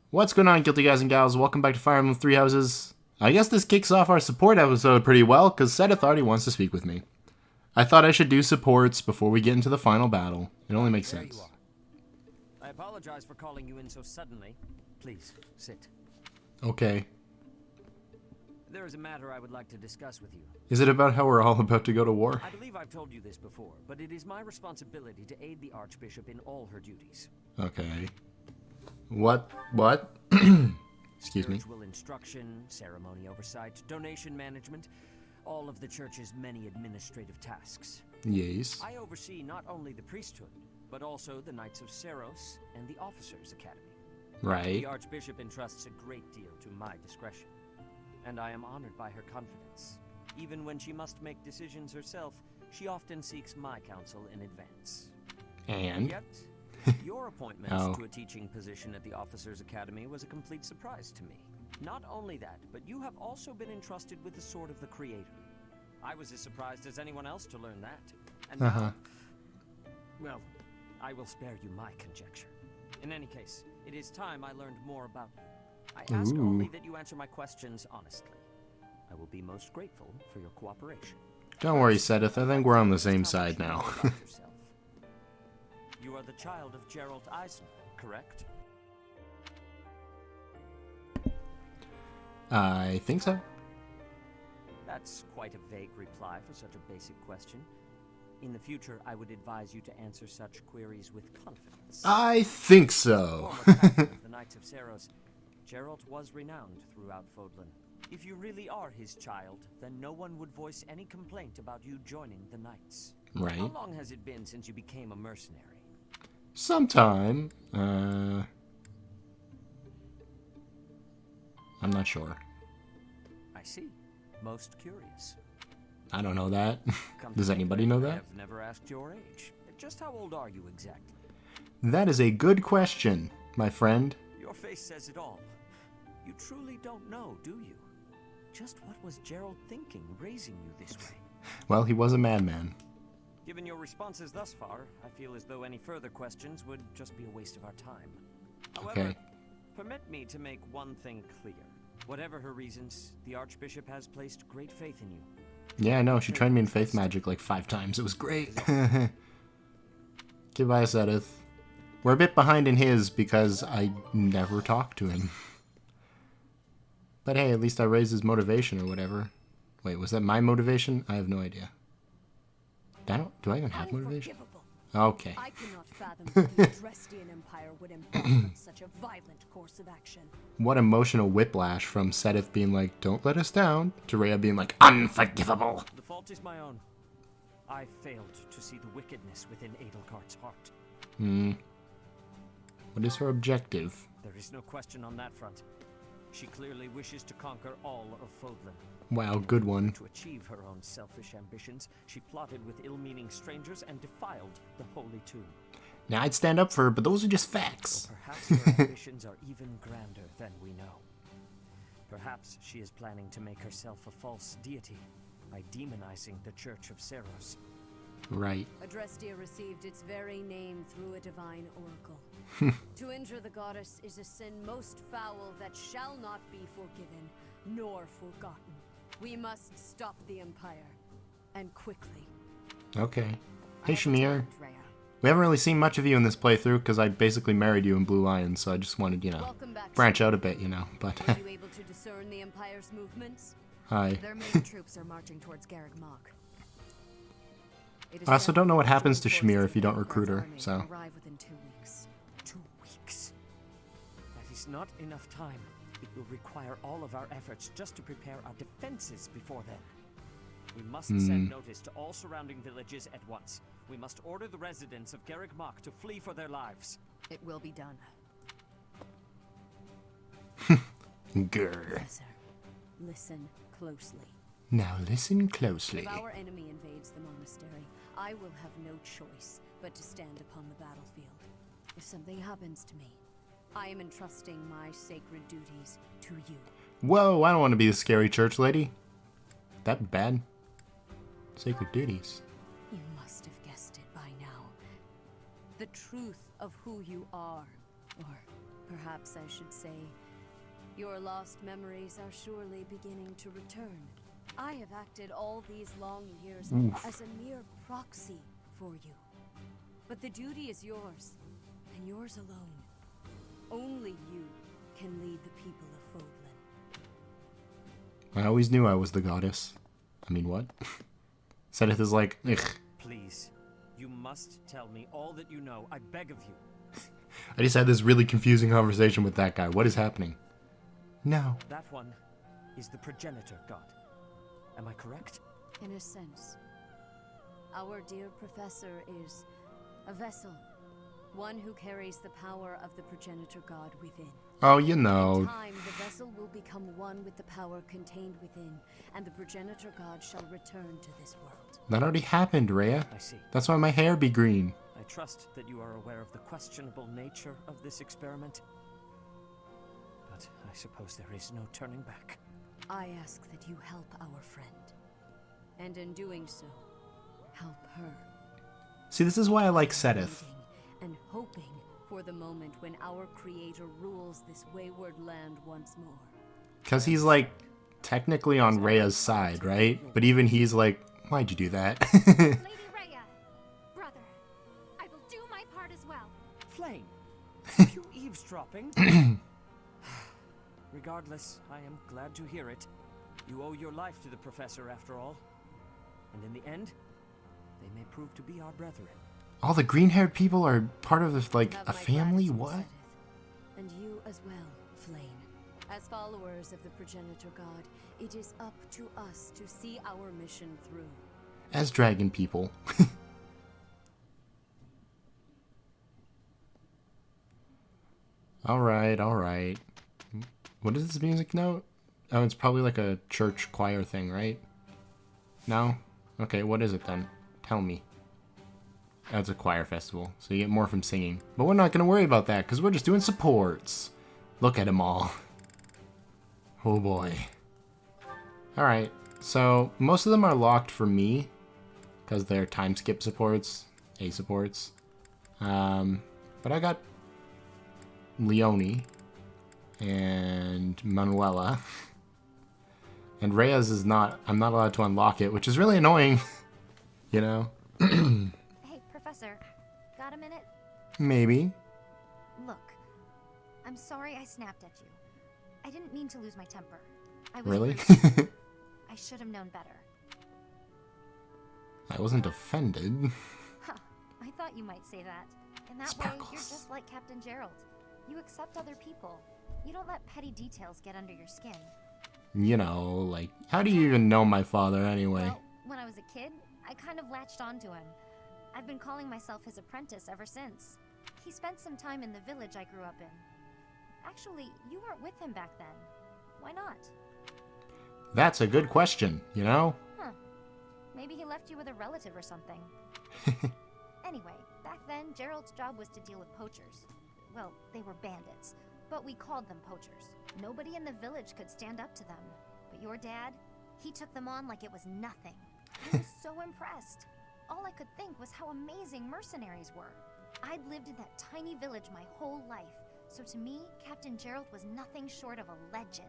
What's going on, guilty guys and gals? Welcome back to Fire Emblem Three Houses. I guess this kicks off our support episode pretty well, because Sedith already wants to speak with me. I thought I should do supports before we get into the final battle. It only makes There sense. you are. I apologize for calling you in so suddenly. Please, sit. Okay. There is a matter I would like to discuss with you. Is it about how we're all about to go to war? I believe I've told you this before, but it is my responsibility to aid the Archbishop in all her duties. Okay. What? Excuse me. Spiritual instruction, ceremony oversight, donation management, all of the church's many administrative tasks. Yes. I oversee not only the priesthood, but also the Knights of Seros and the Officers' Academy. Right. The Archbishop entrusts a great deal to my discretion, and I am honored by her confidence. Even when she must make decisions herself, she often seeks my counsel in advance. And? Yet, your appointment to a teaching position at the Officers' Academy was a complete surprise to me. Not only that, but you have also been entrusted with the Sword of the Creator. I was as surprised as anyone else to learn that. And now, well, I will spare you my conjecture. In any case, it is time I learned more about you. I ask only that you answer my questions honestly. I will be most grateful for your cooperation. Don't worry, Sedith. I think we're on the same side now. You are the child of Gerald Eisner, correct? I think so. That's quite a vague reply for such a basic question. In the future, I would advise you to answer such queries with confidence. I think so. Former captain of the Knights of Seros, Gerald was renowned throughout Fodlan. If you really are his child, then no one would voice any complaint about you joining the Knights. Right. How long has it been since you became a mercenary? Sometime. I'm not sure. I see. Most curious. I don't know that. Come Does to think anybody of it, know I that? have never asked your age. Just how old are you exactly? That is a good question, my friend. Your face says it all. You truly don't know, do you? Just what was Gerald thinking, raising you this way? Well, he was a madman. Given your responses thus far, I feel as though any further questions would just be a waste of our time. However, Okay. permit me to make one thing clear. Whatever her reasons, the Archbishop has placed great faith in you. Yeah, I know. She trained me in faith magic like 5 times. It was great. Goodbye, Sedith. We're a bit behind in his because I never talked to him. But hey, at least I raised his motivation or whatever. Wait, was that my motivation? I have no idea. Do I even have motivation? Okay. I cannot fathom how the Dresdian Empire would embark on such a violent course of action. What emotional whiplash from Sedith being like, don't let us down, to Rhea being like, unforgivable. The fault is my own. I failed to see the wickedness within Adelkart's heart. What is her objective? There is no question on that front. She clearly wishes to conquer all of Fodlan. Wow, good one. To achieve her own selfish ambitions, she plotted with ill-meaning strangers and defiled the Holy Tomb. Now, I'd stand up for her, but those are just facts. Or perhaps her ambitions are even grander than we know. Perhaps she is planning to make herself a false deity by demonizing the Church of Seros. Right. Adrestia received its very name through a divine oracle. To injure the goddess is a sin most foul that shall not be forgiven, nor forgotten. We must stop the Empire, and quickly. Okay. Hey, Shamir. Rhea. We haven't really seen much of you in this playthrough because I basically married you in Blue Lion, so I just wanted, Welcome back. branch out a bit, but... Were you able to discern the Empire's movements? Hi. Their main troops are marching towards Garreg Mach. I also don't know what happens to Shamir if you don't recruit her, so... Arrive within 2 weeks. 2 weeks. That is not enough time. It will require all of our efforts just to prepare our defenses before then. We must send notice to all surrounding villages at once. We must order the residents of Garreg Mach to flee for their lives. It will be done. Grr. Professor, listen closely. Now listen closely. If our enemy invades the monastery, I will have no choice but to stand upon the battlefield. If something happens to me, I am entrusting my sacred duties to you. Whoa, I don't want to be the scary church lady. That bad? Sacred duties. You must have guessed it by now. The truth of who you are. Or perhaps I should say, your lost memories are surely beginning to return. I have acted all these long years as a mere proxy for you. But the duty is yours, and yours alone. Only you can lead the people of Fodlan. I always knew I was the goddess. I mean, what? Zenith is like, ugh. Please, you must tell me all that you know. I beg of you. I just had this really confusing conversation with that guy. What is happening? No. That one is the progenitor god. Am I correct? In a sense. Our dear professor is a vessel. One who carries the power of the progenitor god within. Oh, you know. In time, the vessel will become one with the power contained within, and the progenitor god shall return to this world. That already happened, Rhea. I see. That's why my hair be green. I trust that you are aware of the questionable nature of this experiment. But I suppose there is no turning back. I ask that you help our friend. And in doing so, help her. See, this is why I like Seteth. And hoping for the moment when our creator rules this wayward land once more. Because he's, like, technically on Rhea's side, right? But even he's like, why'd you do that? Lady Rhea, brother, I will do my part as well. Flame, are you eavesdropping? Regardless, I am glad to hear it. You owe your life to the professor after all. And in the end, they may prove to be our brethren. All the green-haired people are part of, like, Have a my family? gratitude, What? Seteth. And you as well, Flame. As followers of the progenitor god, it is up to us to see our mission through. As dragon people. Alright, alright. What is this music note? Oh, it's probably like a church choir thing, right? No? Okay, what is it then? Tell me. Oh, it's a choir festival, so you get more from singing. But we're not going to worry about that, because we're just doing supports. Look at them all. Oh boy. Alright, so most of them are locked for me, because they're time skip supports, A supports. But I got Leone and Manuela. And Reyes is not, I'm not allowed to unlock it, which is really annoying, you know? Hey, Professor, got a minute? Maybe. Look, I'm sorry I snapped at you. I didn't mean to lose my temper. I was Really? rude. I should have known better. I wasn't offended. Huh, I thought you might say that. In that way, Sparkles. you're just like Captain Gerald. You accept other people. You don't let petty details get under your skin. You know, like, how do you even know my father anyway? Well, when I was a kid, I kind of latched onto him. I've been calling myself his apprentice ever since. He spent some time in the village I grew up in. Actually, you weren't with him back then. Why not? That's a good question, you know? Huh. Maybe he left you with a relative or something. Anyway, back then, Gerald's job was to deal with poachers. Well, they were bandits, but we called them poachers. Nobody in the village could stand up to them. But your dad, he took them on like it was nothing. I was so impressed. All I could think was how amazing mercenaries were. I'd lived in that tiny village my whole life, so to me, Captain Gerald was nothing short of a legend.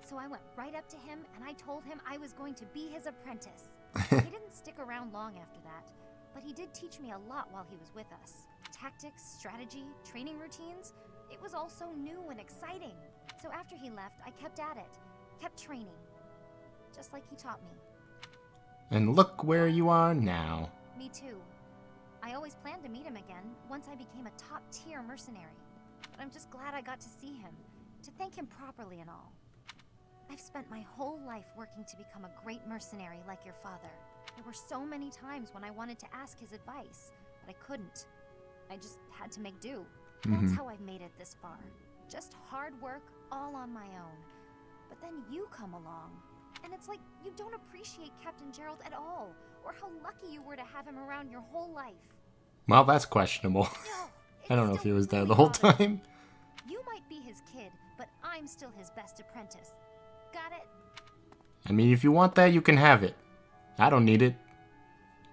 So I went right up to him and I told him I was going to be his apprentice. He didn't stick around long after that, but he did teach me a lot while he was with us. Tactics, strategy, training routines, it was all so new and exciting. So after he left, I kept at it, kept training, just like he taught me. And look where you are now. Me too. I always planned to meet him again once I became a top-tier mercenary. But I'm just glad I got to see him, to thank him properly and all. I've spent my whole life working to become a great mercenary like your father. There were so many times when I wanted to ask his advice, but I couldn't. I just had to make do. That's how I've made it this far. Just hard work, all on my own. But then you come along, and it's like you don't appreciate Captain Gerald at all, or how lucky you were to have him around your whole life. Well, that's questionable. No, I don't know it if he was there really the whole bothers me. time. You might be his kid, but I'm still his best apprentice. Got it? I mean, if you want that, you can have it. I don't need it.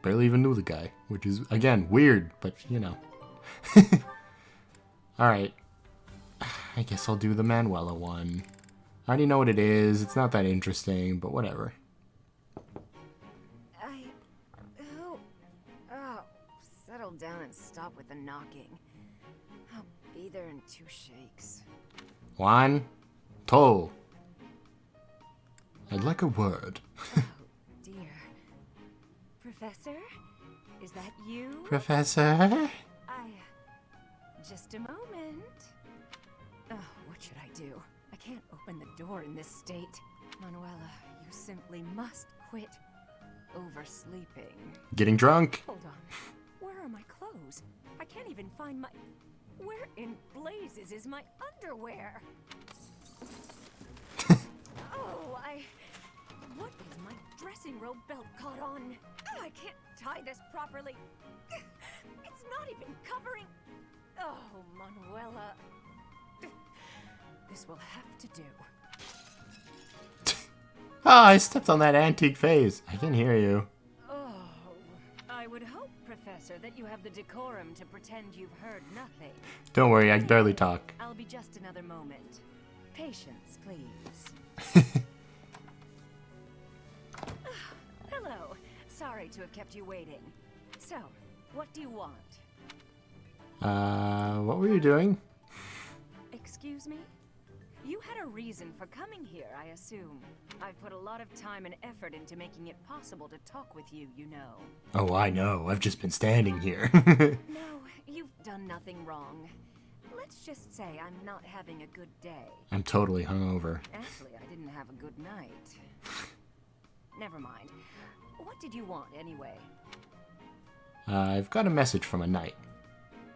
Barely even knew the guy, which is, again, weird, but, you know. Alright. I guess I'll do the Manuela one. I already know what it is. It's not that interesting, but whatever. Oh, settle down and stop with the knocking. I'll be there in 2 shakes. One, two. I'd like a word. Oh, dear. Professor? Is that you? Professor? Just a moment. Oh, what should I do? I can't open the door in this state. Manuela, you simply must quit oversleeping. Getting drunk. Hold on. Where are my clothes? I can't even find my... Where in blazes is my underwear? Oh, what is my dressing robe belt caught on? Oh, I can't tie this properly. It's not even covering... Oh, Manuela. This will have to do. Ah, I stepped on that antique vase. I can hear you. Oh, I would hope, Professor, that you have the decorum to pretend you've heard nothing. Don't worry, I can barely talk. I'll be just another moment. Patience, please. Hello. Sorry to have kept you waiting. So, what do you want? What were you doing? Excuse me? You had a reason for coming here, I assume. I've put a lot of time and effort into making it possible to talk with you, you know. Oh, I know. I've just been standing here. No, you've done nothing wrong. Let's just say I'm not having a good day. I'm totally hungover. Actually, I didn't have a good night. Never mind. What did you want, anyway? I've got a message from a knight.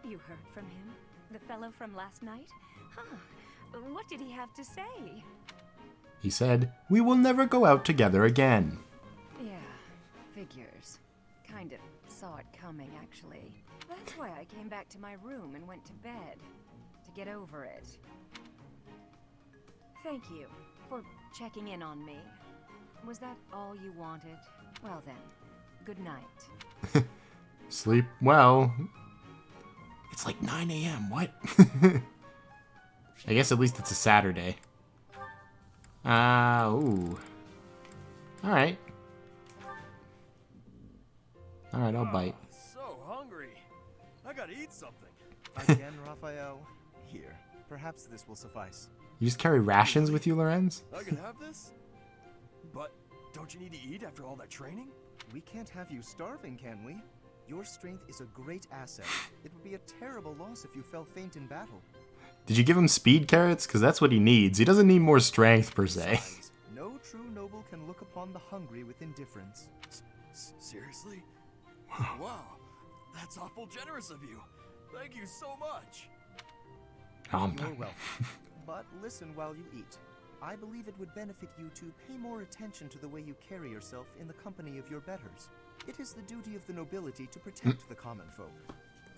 You heard from him? The fellow from last night? Huh. What did he have to say? He said, "We will never go out together again." Yeah, figures. Kind of saw it coming, actually. That's why I came back to my room and went to bed. To get over it. Thank you for checking in on me. Was that all you wanted? Well then, good night. Sleep well. It's like 9 a.m. What? I guess at least it's a Saturday. Ooh. Alright. Alright, I'll bite. So hungry. I gotta eat something. Again, Raphael? Here, perhaps this will suffice. You just carry rations with you, Lorenz? I can have this? But don't you need to eat after all that training? We can't have you starving, can we? Your strength is a great asset. It would be a terrible loss if you fell faint in battle. Did you give him speed carrots? Because that's what he needs. He doesn't need more strength, per se. Besides, no true noble can look upon the hungry with indifference. Seriously? Wow, that's awful generous of you. Thank you so much. You're welcome. But listen while you eat. I believe it would benefit you to pay more attention to the way you carry yourself in the company of your betters. It is the duty of the nobility to protect the common folk.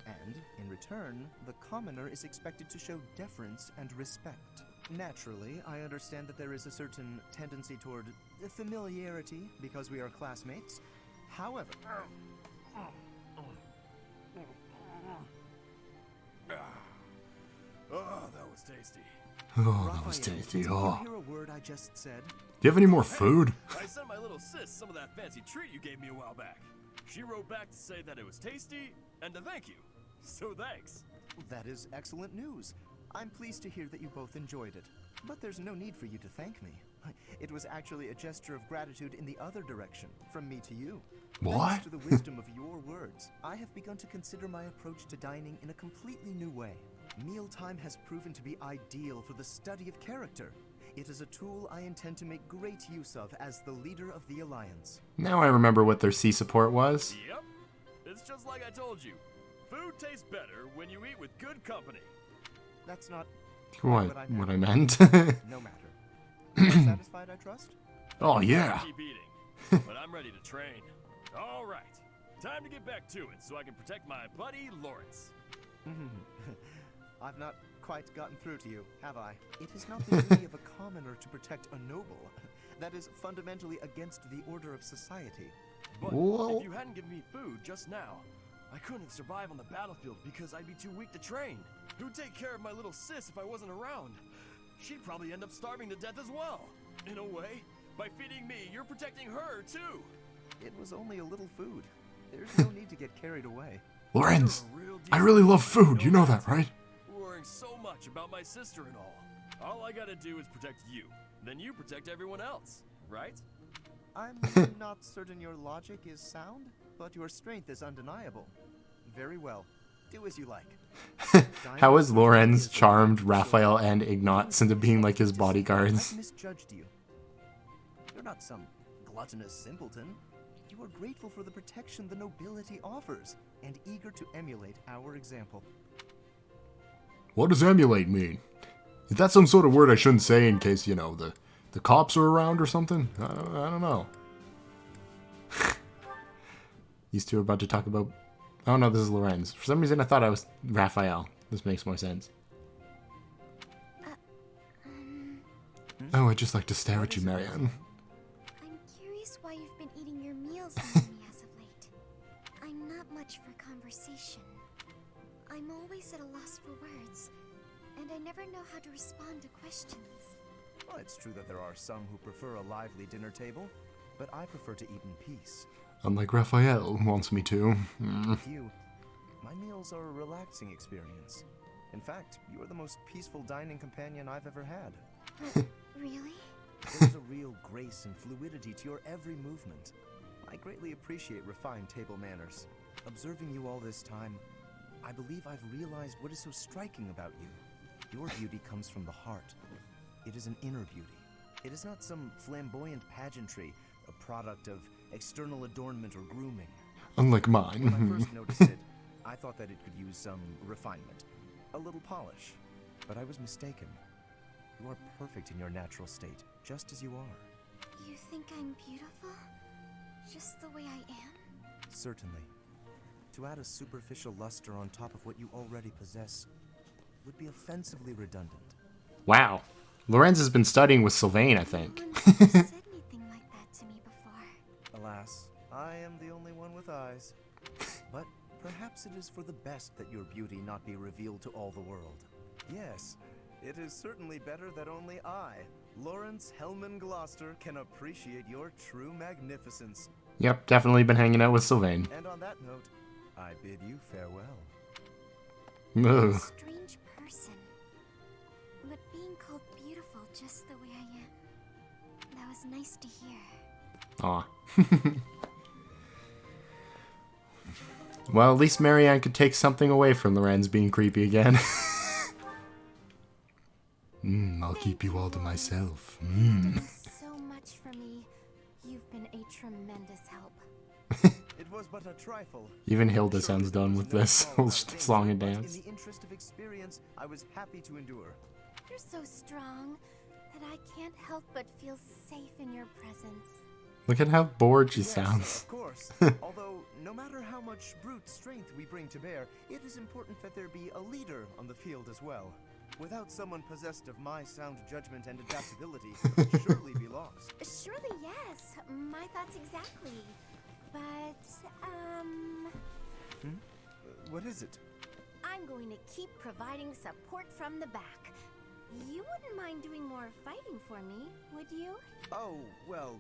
And, in return, the commoner is expected to show deference and respect. Naturally, I understand that there is a certain tendency toward familiarity because we are classmates. However... Oh, that was tasty. Oh, that was Raphael, tasty. did you Oh. hear a word I just said? Do you have any more food? I sent my little sis some of that fancy treat you gave me a while back. She wrote back to say that it was tasty and to thank you. So thanks. That is excellent news. I'm pleased to hear that you both enjoyed it. But there's no need for you to thank me. It was actually a gesture of gratitude in the other direction, from me to you. What? Thanks to the wisdom of your words, I have begun to consider my approach to dining in a completely new way. Mealtime has proven to be ideal for the study of character. It is a tool I intend to make great use of as the leader of the Alliance. Now I remember what their sea support was. Yep. It's just like I told you. Food tastes better when you eat with good company. That's not What I meant. No matter. You are satisfied, I trust? Oh, yeah. Keep eating, but I'm ready to train. All right. Time to get back to it so I can protect my buddy Lawrence. I've not quite gotten through to you, have I? It is not the duty of a commoner to protect a noble. That is fundamentally against the order of society. But Whoa. if you hadn't given me food just now, I couldn't survive on the battlefield because I'd be too weak to train. Who'd take care of my little sis if I wasn't around? She'd probably end up starving to death as well. In a way, by feeding me, you're protecting her, too. It was only a little food. There's no need to get carried away. Lorenz, I really love food. You know that, right? Worrying so much about my sister and all. All I gotta do is protect you. Then you protect everyone else, right? I'm not certain your logic is sound, but your strength is undeniable. Very well. Do as you like. How has Lorenz charmed Raphael and Ignatz into being like his bodyguards? I've misjudged you. You're not some gluttonous simpleton. You are grateful for the protection the nobility offers, and eager to emulate our example. What does emulate mean? Is that some sort of word I shouldn't say in case, you know, the cops are around or something? I don't know. These two are about to talk about... Oh no, this is Lorenz. For some reason I thought I was Raphael. This makes more sense. Oh, I'd just like to stare at you, Marianne. I'm curious why you've been eating your meals near me as of late. I'm not much for conversation. I'm always at a loss for words, and I never know how to respond to questions. Well, it's true that there are some who prefer a lively dinner table, but I prefer to eat in peace. Unlike Raphael wants me to. With you, my meals are a relaxing experience. In fact, you are the most peaceful dining companion I've ever had. Really? There's a real grace and fluidity to your every movement. I greatly appreciate refined table manners. Observing you all this time, I believe I've realized what is so striking about you. Your beauty comes from the heart. It is an inner beauty. It is not some flamboyant pageantry, a product of external adornment or grooming. Unlike When I mine. first noticed it, I thought that it could use some refinement, a little polish. But I was mistaken. You are perfect in your natural state, just as you are. You think I'm beautiful? Just the way I am? Certainly. To add a superficial luster on top of what you already possess would be offensively redundant. Wow. Lorenz has been studying with Sylvain, I think. No one's ever said anything like that to me before. Alas, I am the only one with eyes. But perhaps it is for the best that your beauty not be revealed to all the world. Yes, it is certainly better that only I, Lawrence Hellman Gloucester, can appreciate your true magnificence. Yep, definitely been hanging out with Sylvain. And on that note, I bid you farewell. Ugh. Strange person. But being called beautiful just the way I am, that was nice to hear. Aw. Well, at least Marianne could take something away from Lorenz being creepy again. I'll keep you all to myself. You've done so much for me. You've been a tremendous help. It was but a trifle. Even Hilda sounds done with this whole song and But dance. in the interest of experience, I was happy to endure. You're so strong that I can't help but feel safe in your presence. Look at how bored she Yes, sounds. of course. Although, no matter how much brute strength we bring to bear, it is important that there be a leader on the field as well. Without someone possessed of my sound judgment and adaptability, we'd surely be lost. Surely, yes. My thoughts exactly. But, What is it? I'm going to keep providing support from the back. You wouldn't mind doing more fighting for me, would you? Oh, well,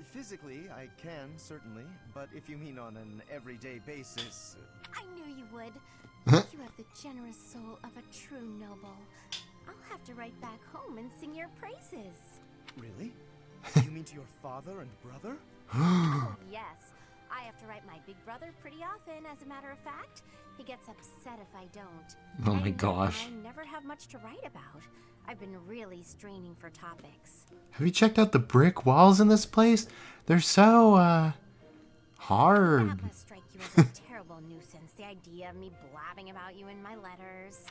physically, I can, certainly. But if you mean on an everyday basis... I knew you would. You have the generous soul of a true noble. I'll have to write back home and sing your praises. Really? You mean to your father and brother? Oh, yes. I have to write my big brother pretty often, as a matter of fact. He gets upset if I don't. Oh my And gosh. I never have much to write about. I've been really straining for topics. Have you checked out the brick walls in this place? They're so, hard. That must strike you as a terrible nuisance, the idea of me blabbing about you in my letters.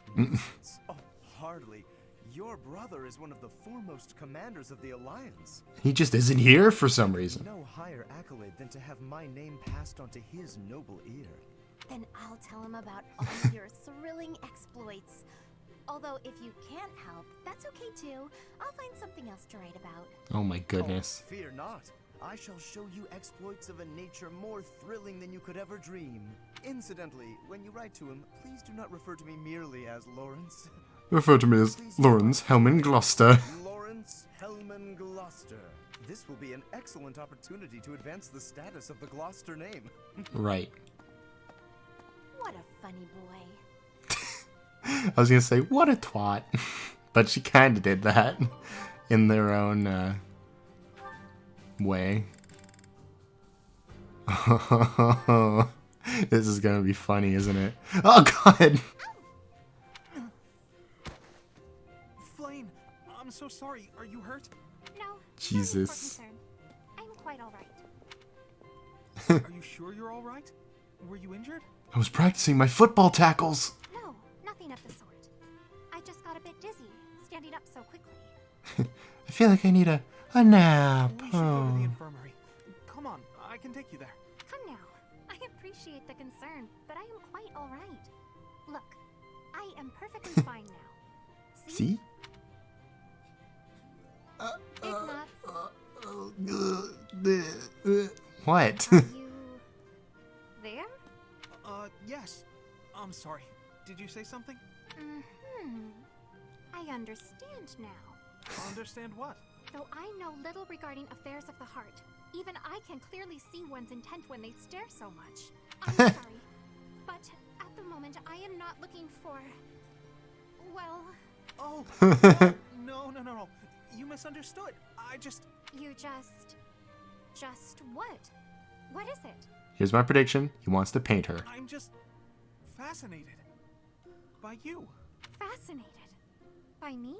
Oh, hardly. Your brother is one of the foremost commanders of the Alliance. He just isn't here for some reason. No higher accolade than to have my name passed on to his noble ear. Then I'll tell him about all your thrilling exploits. Although if you can't help, that's okay too. I'll find something else to write about. Oh my goodness. Oh, fear not. I shall show you exploits of a nature more thrilling than you could ever dream. Incidentally, when you write to him, please do not refer to me merely as Lawrence. Refer to me as Lawrence Hellman Gloucester. Lawrence Hellman Gloucester. This will be an excellent opportunity to advance the status of the Gloucester name. Right. What a funny boy. I was gonna say, what a twat. But she kinda did that. In their own, way. This is gonna be funny, isn't it? Oh god! Flame, I'm so sorry. Are you hurt? No. Jesus. No need for concern. I'm quite alright. Are you sure you're all right? Were you injured? I was practicing my football tackles! No, nothing of the sort. I just got a bit dizzy, standing up so quickly. I feel like I need a nap. We should go to the Oh. infirmary. Come on, I can take you there. Come now. I appreciate the concern, but I am quite alright. Look, I am perfectly fine now. See? Ignatz, What? are you there? Yes. I'm sorry. Did you say something? I understand now. Understand what? Though I know little regarding affairs of the heart, even I can clearly see one's intent when they stare so much. I'm sorry, but at the moment I am not looking for... Well, Oh, no. You misunderstood. you just what? What is it? Here's my prediction. He wants to paint her. I'm just fascinated by you. Fascinated. By me?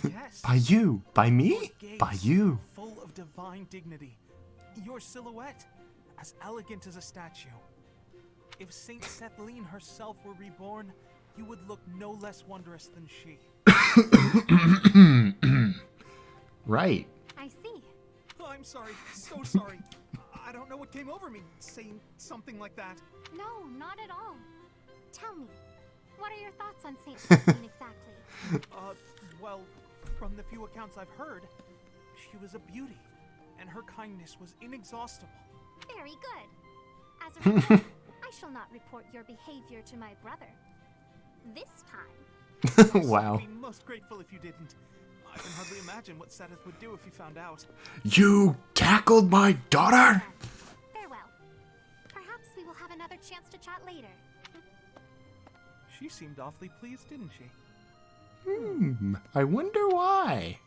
Yes. By you. By Your me? gaze, By you. Full of divine dignity. Your silhouette, as elegant as a statue. If Saint Sethlene herself were reborn, you would look no less wondrous than she. Right. I see. I'm sorry, so sorry. I don't know what came over me saying something like that. No, not at all. Tell me, what are your thoughts on Saint Sethlene exactly? Well, from the few accounts I've heard, she was a beauty, and her kindness was inexhaustible. Very good. As a result, I shall not report your behavior to my brother. This time. Wow. I'd be most grateful if you didn't. I can hardly imagine what Seth would do if he found out. You tackled my daughter? Farewell. Perhaps we will have another chance to chat later. She seemed awfully pleased, didn't she? I wonder why.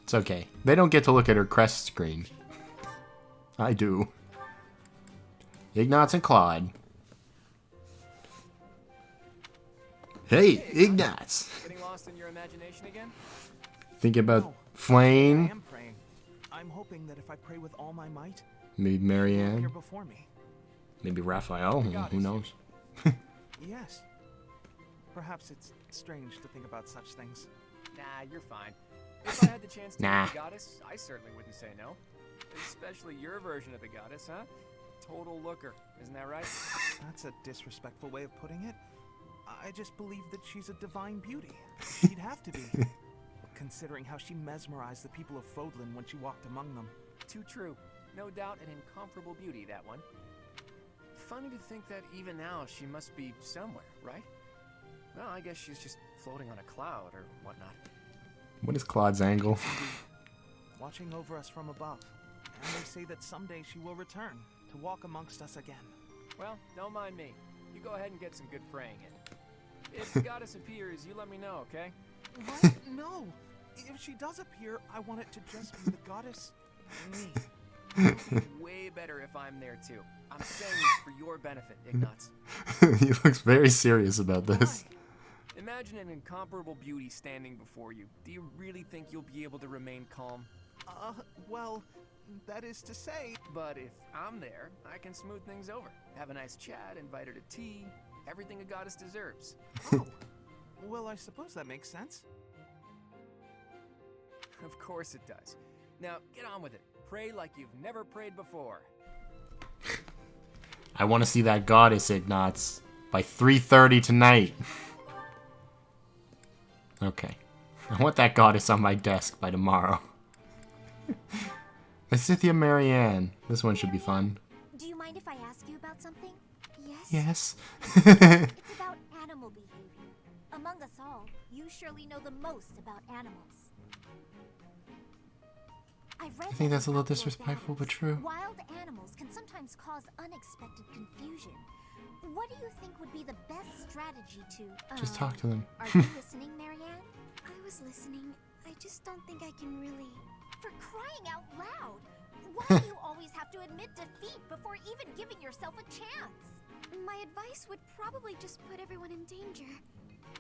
It's okay. They don't get to look at her crest screen. I do. Ignatz and Claude. Hey, Ignatz. Getting lost in your imagination again? Think about No. I Flame, am praying. I'm hoping that if I pray with all my might, maybe you'll appear Marianne, before me. maybe Raphael. Who knows? Yes. Perhaps it's strange to think about such things. Nah, you're fine. If I had the chance to Nah. be the goddess, I certainly wouldn't say no. Especially your version of the goddess, huh? Total looker, isn't that right? That's a disrespectful way of putting it. I just believe that she's a divine beauty. She'd have to be. Considering how she mesmerized the people of Fodlan when she walked among them. Too true. No doubt an incomparable beauty, that one. Funny to think that even now she must be somewhere, right? Well, I guess she's just floating on a cloud or whatnot. What is Claude's angle? Watching over us from above. And they say that someday she will return to walk amongst us again. Well, don't mind me. You go ahead and get some good praying in. If the goddess appears, you let me know, okay? What? No! If she does appear, I want it to just be the goddess and me. It'll be way better if I'm there too. I'm saying this for your benefit, Ignatz. He looks very serious about this. Imagine an incomparable beauty standing before you. Do you really think you'll be able to remain calm? Well, that is to say... But if I'm there, I can smooth things over. Have a nice chat, invite her to tea. Everything a goddess deserves. Oh, well, I suppose that makes sense. Of course it does. Now, get on with it. Pray like you've never prayed before. I want to see that goddess, Ignatz, by 3:30 tonight. Okay. I want that goddess on my desk by tomorrow. Lysithia Marianne. This one should be fun. Do you mind if I ask you about something? Yes, Yes. It's about animal behavior. Among us all, you surely know the most about animals. I think that's a little disrespectful, but true. Wild animals can sometimes cause unexpected confusion. What do you think would be the best strategy to... Just talk to them. Are you listening, Marianne? I was listening. I just don't think I can really... For crying out loud! Why do you always have to admit defeat before even giving yourself a chance? My advice would probably just put everyone in danger.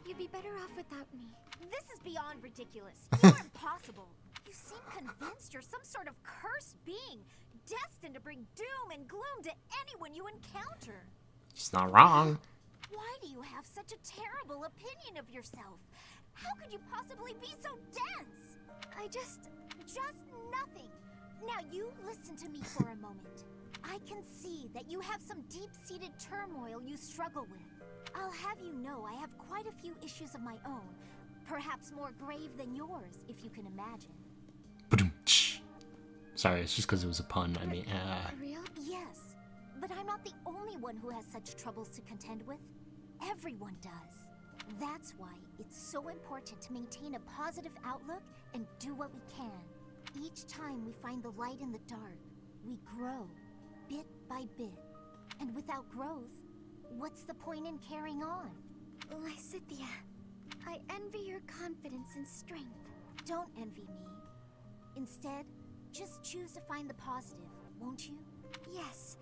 You'd be better off without me. This is beyond ridiculous. You're impossible. You seem convinced you're some sort of cursed being, destined to bring doom and gloom to anyone you encounter. She's not wrong. Why do you have such a terrible opinion of yourself? How could you possibly be so dense? I just nothing. Now you listen to me for a moment. I can see that you have some deep-seated turmoil you struggle with. I'll have you know I have quite a few issues of my own, perhaps more grave than yours, if you can imagine. Sorry, it's just because it was a pun. I mean, Real? Yes. But I'm not the only one who has such troubles to contend with. Everyone does. That's why it's so important to maintain a positive outlook and do what we can. Each time we find the light in the dark, we grow, bit by bit. And without growth, what's the point in carrying on? Lysithia, I envy your confidence and strength. Don't envy me. Instead, just choose to find the positive, won't you? Yes.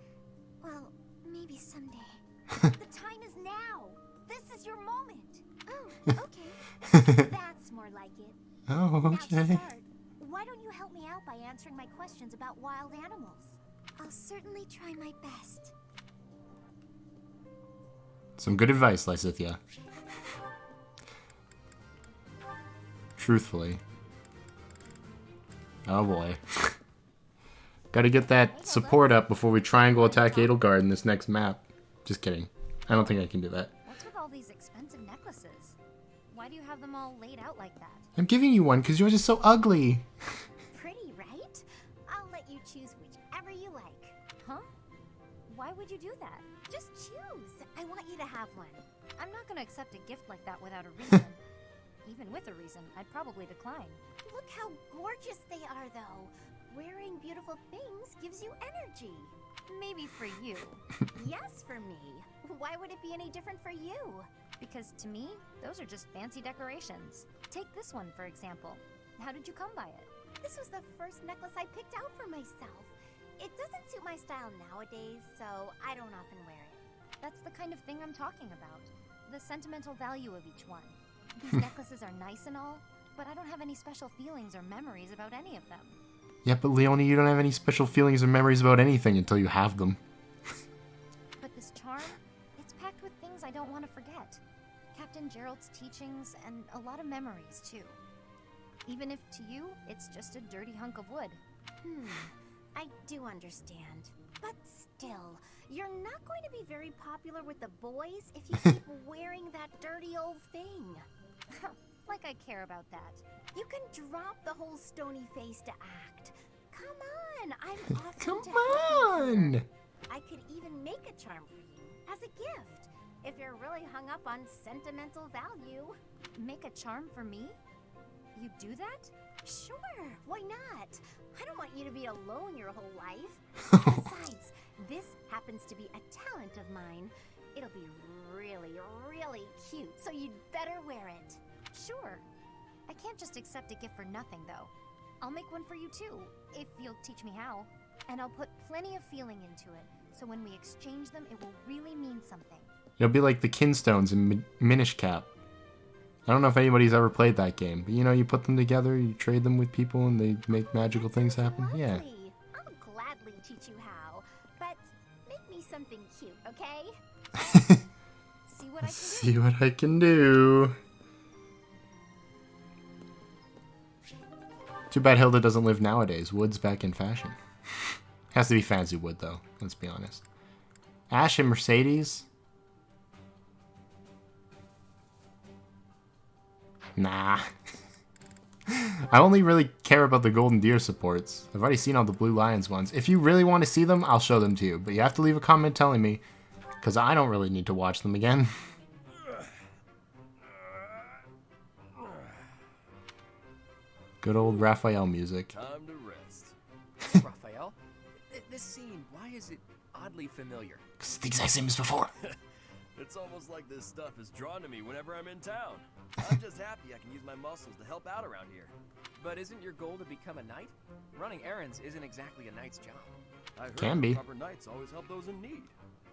Well, maybe someday. The time is now! This is your moment! Oh, okay. That's more like it. oh, Now to okay. start, why don't you help me out by answering my questions about wild animals? I'll certainly try my best. Some good advice, Lysithia. Truthfully. Oh boy. Gotta get that support up before we triangle attack Edelgard in this next map. Just kidding. I don't think I can do that. What's with all these expensive necklaces? Why do you have them all laid out like that? I'm giving you one because yours is so ugly. Pretty, right? I'll let you choose whichever you like. Huh? Why would you do that? Just choose. I want you to have one. I'm not gonna accept a gift like that without a reason. Even with a reason, I'd probably decline. Look how gorgeous they are, though. Wearing beautiful things gives you energy. Maybe for you. Yes, for me. Why would it be any different for you? Because to me, those are just fancy decorations. Take this one, for example. How did you come by it? This was the first necklace I picked out for myself. It doesn't suit my style nowadays, so I don't often wear it. That's the kind of thing I'm talking about. The sentimental value of each one. These necklaces are nice and all, but I don't have any special feelings or memories about any of them. Yeah, but Leonie, you don't have any special feelings or memories about anything until you have them. But this charm, it's packed with things I don't want to forget. Captain Gerald's teachings and a lot of memories, too. Even if to you, it's just a dirty hunk of wood. I do understand. But still, you're not going to be very popular with the boys if you keep wearing that dirty old thing. Like I care about that. You can drop the whole stony face to act. Come on, I'm often Come to help you here. on! I could even make a charm for you as a gift if you're really hung up on sentimental value. Make a charm for me? You do that? Sure, why not? I don't want you to be alone your whole life. Besides, this happens to be a talent of mine. It'll be really, really cute, so you'd better wear it. Sure. I can't just accept a gift for nothing, though. I'll make one for you, too, if you'll teach me how. And I'll put plenty of feeling into it, so when we exchange them, it will really mean something. It'll be like the Kinstones in Minish Cap. I don't know if anybody's ever played that game, but you know, you put them together, you trade them with people, and they make magical things happen. Lovely. Yeah. I'll gladly teach you how, but make me something cute, okay? See what I can do? See what I can do. Too bad Hilda doesn't live nowadays. Wood's back in fashion. Has to be fancy wood, though. Let's be honest. Ash and Mercedes? Nah. I only really care about the Golden Deer supports. I've already seen all the Blue Lions ones. If you really want to see them, I'll show them to you. But you have to leave a comment telling me, Because I don't really need to watch them again. Good old Raphael music. Time to rest. Raphael? This scene, why is it oddly familiar? It's the exact same as before. It's almost like this stuff is drawn to me whenever I'm in town. I'm just happy I can use my muscles to help out around here. But isn't your goal to become a knight? Running errands isn't exactly a knight's job. I heard Can be. proper knights always help those in need.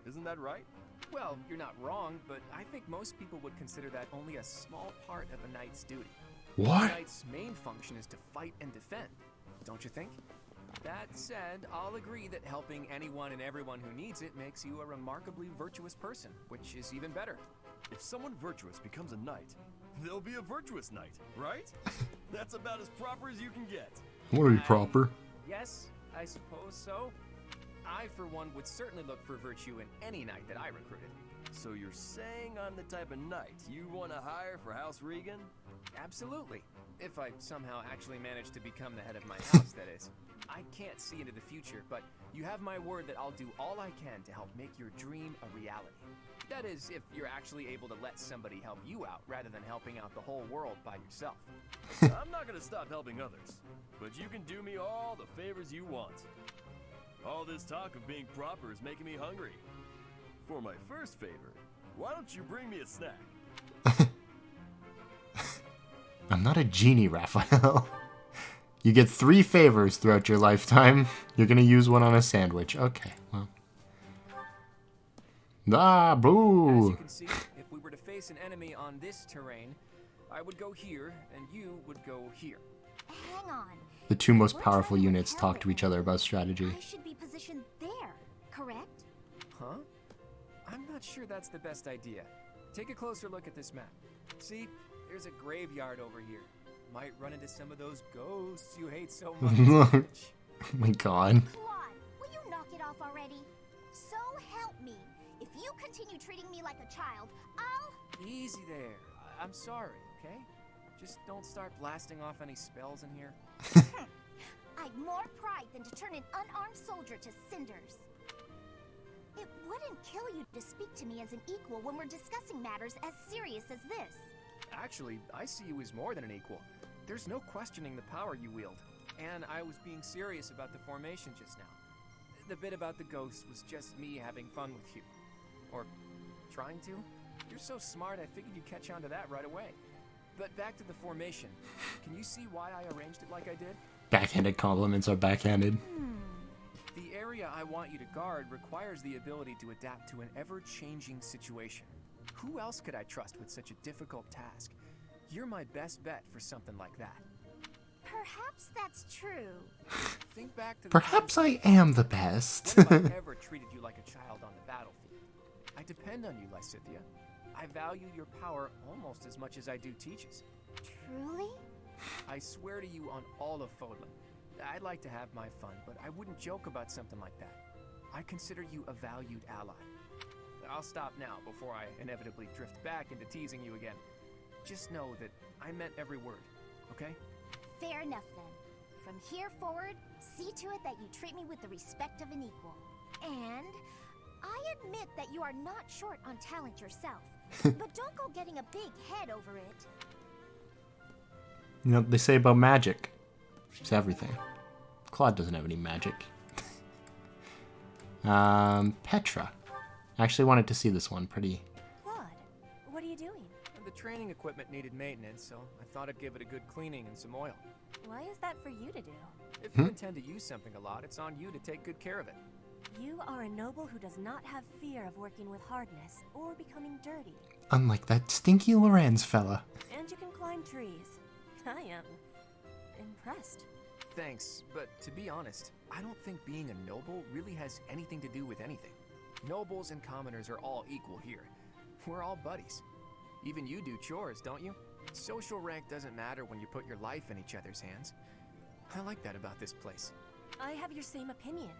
Isn't that right? Well, you're not wrong, but I think most people would consider that only a small part of a knight's duty. A What? knight's main function is to fight and defend, don't you think? That said, I'll agree that helping anyone and everyone who needs it makes you a remarkably virtuous person, which is even better. If someone virtuous becomes a knight, they'll be a virtuous knight, right? That's about as proper as you can get. What are you proper? Yes, I suppose so. I, for one, would certainly look for virtue in any knight that I recruited. So you're saying I'm the type of knight you want to hire for House Regan? Absolutely. If I somehow actually manage to become the head of my house, that is. I can't see into the future, but you have my word that I'll do all I can to help make your dream a reality. That is, if you're actually able to let somebody help you out, rather than helping out the whole world by yourself. I'm not gonna stop helping others, but you can do me all the favors you want. All this talk of being proper is making me hungry. For my first favor, why don't you bring me a snack? I'm not a genie, Raphael. You get 3 favors throughout your lifetime. You're gonna use one on a sandwich. Okay, well. Ah, As boo! you can see, if we were to face an enemy on this terrain, I would go here, and you would go here. Hang on. The 2 most We're powerful trying to units tell talk to it. each other about strategy. I should be positioned there, correct? Huh? I'm not sure that's the best idea. Take a closer look at this map. See, there's a graveyard over here. Might run into some of those ghosts you hate so much. Oh my god. Claude, will you knock it off already? So help me. If you continue treating me like a child, I'll... Easy there. I'm sorry, okay? Just don't start blasting off any spells in here. I've more pride than to turn an unarmed soldier to cinders. It wouldn't kill you to speak to me as an equal when we're discussing matters as serious as this. Actually, I see you as more than an equal. There's no questioning the power you wield. And I was being serious about the formation just now. The bit about the ghosts was just me having fun with you. Or trying to. You're so smart, I figured you'd catch on to that right away. But back to the formation. Can you see why I arranged it like I did? Backhanded compliments are backhanded. The area I want you to guard requires the ability to adapt to an ever-changing situation. Who else could I trust with such a difficult task? You're my best bet for something like that. Perhaps that's true. Think back to the Perhaps times I am the best. When have I ever treated you like a child on the battlefield? I depend on you, Lysithea. I value your power almost as much as I do Teach's. Truly? I swear to you on all of Fodlan, I'd like to have my fun, but I wouldn't joke about something like that. I consider you a valued ally. I'll stop now before I inevitably drift back into teasing you again. Just know that I meant every word, okay? Fair enough then. From here forward, see to it that you treat me with the respect of an equal. And I admit that you are not short on talent yourself. But don't go getting a big head over it. You know what they say about magic? It's everything. Claude doesn't have any magic. Petra. I actually wanted to see this one. Pretty. Claude, what are you doing? The training equipment needed maintenance, so I thought I'd give it a good cleaning and some oil. Why is that for you to do? If you intend to use something a lot, it's on you to take good care of it. You are a noble who does not have fear of working with hardness or becoming dirty. Unlike that stinky Lorenz fella. And you can climb trees. I am impressed. Thanks, but to be honest, I don't think being a noble really has anything to do with anything. Nobles and commoners are all equal here. We're all buddies. Even you do chores, don't you? Social rank doesn't matter when you put your life in each other's hands. I like that about this place. I have your same opinion.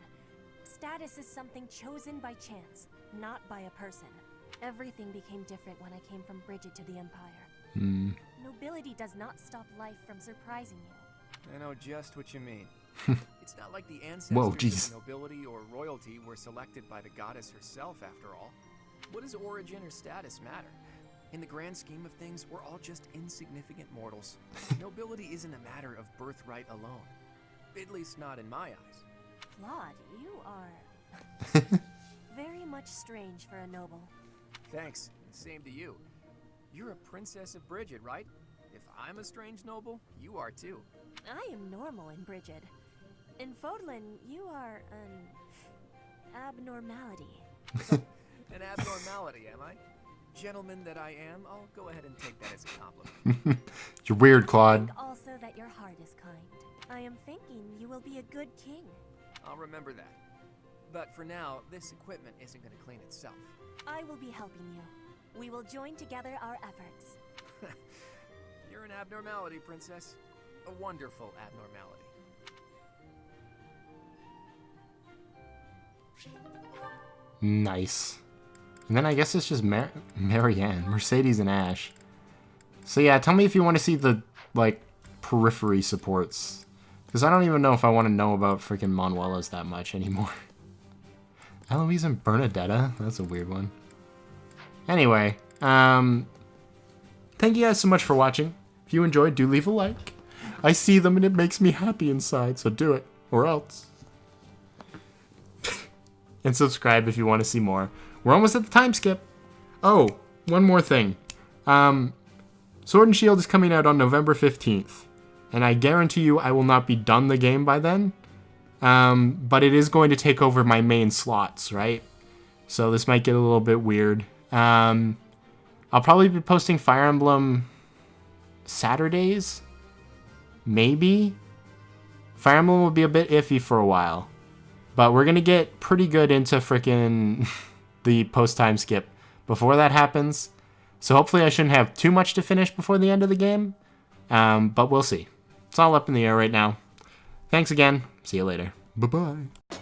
Status is something chosen by chance, not by a person. Everything became different when I came from Bridget to the Empire. Nobility does not stop life from surprising you. I know just what you mean. It's not like the Whoa, ancestors jeez. of nobility or royalty were selected by the goddess herself, after all. What does origin or status matter? In the grand scheme of things, we're all just insignificant mortals. Nobility isn't a matter of birthright alone. At least not in my eyes. Claude, you are very much strange for a noble. Thanks. Same to you. You're a princess of Bridget, right? If I'm a strange noble, you are too. I am normal in Bridget. In Fodlan, you are an abnormality. An abnormality, am I? Gentleman that I am, I'll go ahead and take that as a compliment. You're weird, I Claude. think also that your heart is kind. I am thinking you will be a good king. I'll remember that. But for now, this equipment isn't going to clean itself. I will be helping you. We will join together our efforts. You're an abnormality, princess. A wonderful abnormality. Nice. And then I guess it's just Marianne, Mercedes, and Ash. So yeah, tell me if you want to see the, like, periphery supports. Because I don't even know if I want to know about freaking Manuela's that much anymore. Eloise and Bernadetta? That's a weird one. Anyway, thank you guys so much for watching. If you enjoyed, do leave a like. I see them and it makes me happy inside, so do it. Or else. And subscribe if you want to see more. We're almost at the time skip. Oh, one more thing. Sword and Shield is coming out on November 15th. And I guarantee you I will not be done the game by then. But it is going to take over my main slots, right? So this might get a little bit weird. I'll probably be posting Fire Emblem Saturdays. Maybe. Fire Emblem will be a bit iffy for a while. But we're going to get pretty good into frickin' the post-time skip before that happens. So hopefully I shouldn't have too much to finish before the end of the game. But we'll see. It's all up in the air right now. Thanks again. See you later. Bye-bye.